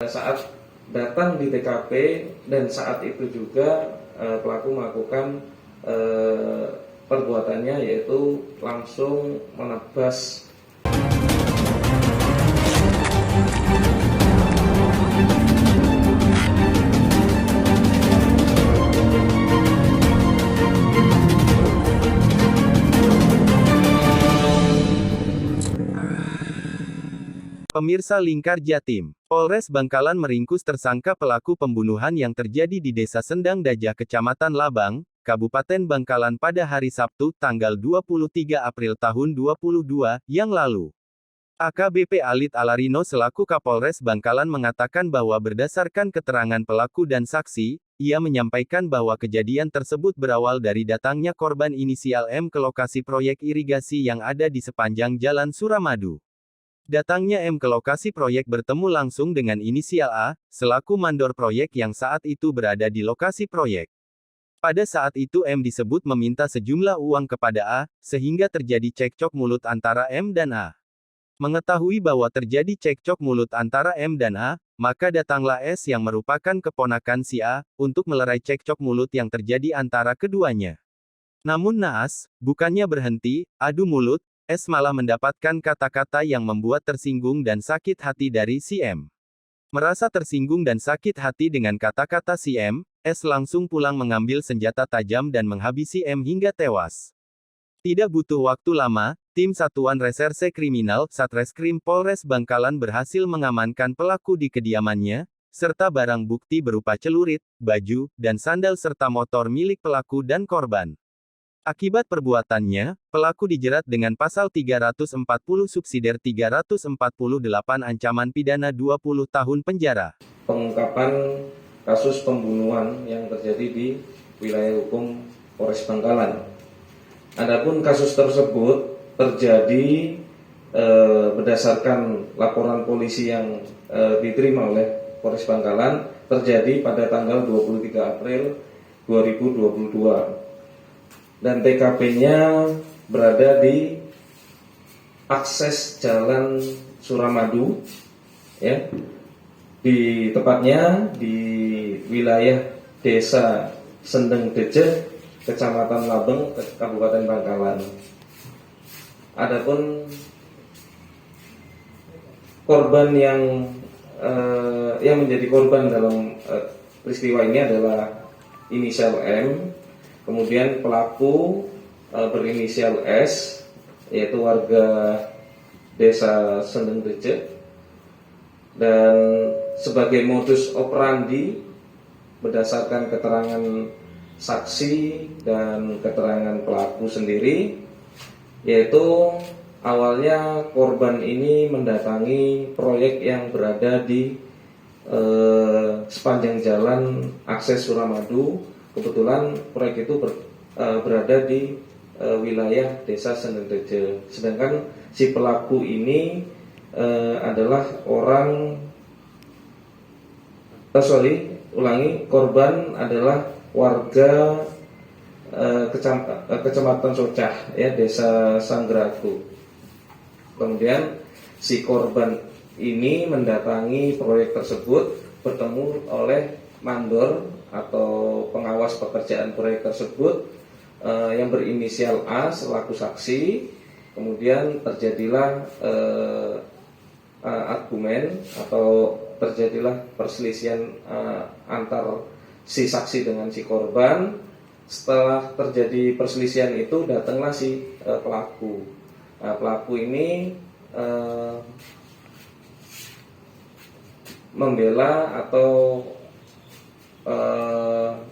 Saat datang di TKP dan saat itu juga pelaku melakukan perbuatannya, yaitu langsung menebas. Pemirsa Lingkar Jatim, Polres Bangkalan meringkus tersangka pelaku pembunuhan yang terjadi di Desa Sendang Dajah Kecamatan Labang, Kabupaten Bangkalan pada hari Sabtu, tanggal 23 April tahun 2022, yang lalu. AKBP Alit Alarino selaku Kapolres Bangkalan mengatakan bahwa berdasarkan keterangan pelaku dan saksi, ia menyampaikan bahwa kejadian tersebut berawal dari datangnya korban inisial M ke lokasi proyek irigasi yang ada di sepanjang Jalan Suramadu. Datangnya M ke lokasi proyek bertemu langsung dengan inisial A, selaku mandor proyek yang saat itu berada di lokasi proyek. Pada saat itu M disebut meminta sejumlah uang kepada A, sehingga terjadi cekcok mulut antara M dan A. Mengetahui bahwa terjadi cekcok mulut antara M dan A, maka datanglah S yang merupakan keponakan si A, untuk melerai cekcok mulut yang terjadi antara keduanya. Namun naas, bukannya berhenti, adu mulut, S malah mendapatkan kata-kata yang membuat tersinggung dan sakit hati dari si M. Merasa tersinggung dan sakit hati dengan kata-kata si M, S langsung pulang mengambil senjata tajam dan menghabisi M hingga tewas. Tidak butuh waktu lama, tim Satuan Reserse Kriminal Satreskrim Polres Bangkalan berhasil mengamankan pelaku di kediamannya, serta barang bukti berupa celurit, baju, dan sandal serta motor milik pelaku dan korban. Akibat perbuatannya, pelaku dijerat dengan pasal 340 subsidiar 348 ancaman pidana 20 tahun penjara. Pengungkapan kasus pembunuhan yang terjadi di wilayah hukum Polres Bangkalan. Adapun kasus tersebut terjadi berdasarkan laporan polisi yang diterima oleh Polres Bangkalan, terjadi pada tanggal 23 April 2022. Dan TKP-nya berada di akses Jalan Suramadu, ya, di tepatnya di wilayah Desa Sendang Dajah, Kecamatan Labang, Kabupaten Bangkalan. Adapun korban yang menjadi korban dalam peristiwa ini adalah inisial M. Kemudian pelaku berinisial S, yaitu warga Desa Sendang Dajah, dan sebagai modus operandi berdasarkan keterangan saksi dan keterangan pelaku sendiri, yaitu awalnya korban ini mendatangi proyek yang berada di sepanjang jalan akses Suramadu. Kebetulan proyek itu berada di wilayah Desa Sendang Dajah. Sedangkan si pelaku ini adalah korban adalah warga Kecamatan Socah, ya, Desa Sanggeragu. Kemudian si korban ini mendatangi proyek tersebut, bertemu oleh mandor atau pengawas pekerjaan proyek tersebut yang berinisial A selaku saksi. Kemudian terjadilah argumen atau terjadilah perselisihan antar si saksi dengan si korban. Setelah terjadi perselisihan itu, datanglah si pelaku. Pelaku ini membela atau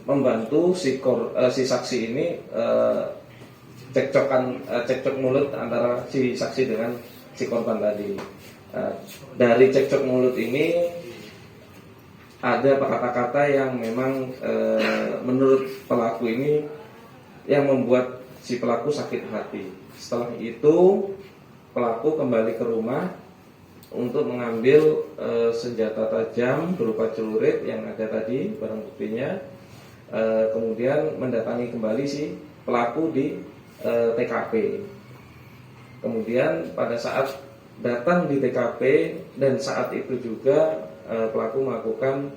membantu si saksi ini cekcok mulut antara si saksi dengan si korban tadi. Dari cekcok mulut ini ada kata-kata yang memang menurut pelaku ini yang membuat si pelaku sakit hati. Setelah itu pelaku kembali ke rumah untuk mengambil senjata tajam berupa celurit yang ada tadi, barang buktinya. Kemudian mendatangi kembali si pelaku di TKP. Kemudian pada saat datang di TKP dan saat itu juga pelaku melakukan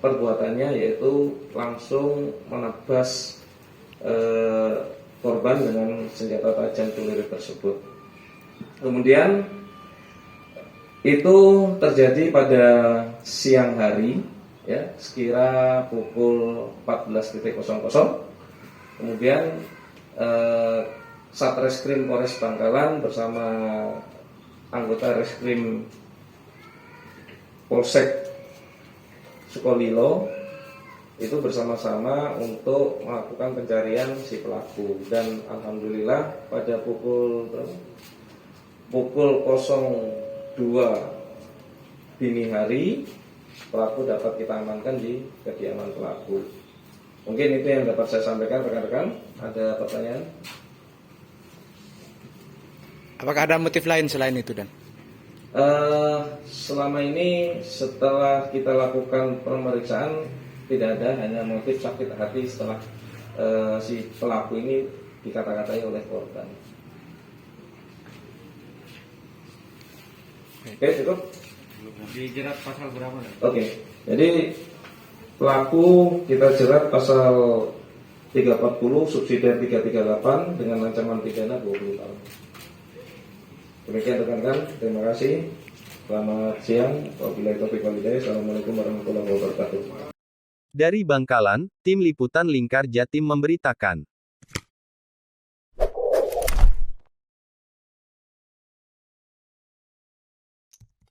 perbuatannya, yaitu langsung menebas korban dengan senjata tajam celurit tersebut. Kemudian itu terjadi pada siang hari, ya, sekira pukul 14.00. Kemudian Satreskrim Polres Bangkalan bersama anggota Reskrim Polsek Sukolilo itu bersama-sama untuk melakukan pencarian si pelaku, dan alhamdulillah pada pukul 02 dini hari pelaku dapat kita amankan di kediaman pelaku. Mungkin itu yang dapat saya sampaikan rekan-rekan. Ada pertanyaan? Apakah ada motif lain selain itu, Dan? Selama ini setelah kita lakukan pemeriksaan tidak ada, hanya motif sakit hati setelah si pelaku ini dikata-katai oleh korban. Oke, cukup. Dijerat pasal berapa? Oke, jadi pelaku kita jerat pasal 340 subsidiar 338 dengan ancaman pidana 20 tahun. Demikian rekan-rekan, terima kasih. Selamat siang. Wabillahi taufiq wal hidayah. Assalamualaikum warahmatullahi wabarakatuh. Dari Bangkalan, Tim Liputan Lingkar Jatim memberitakan.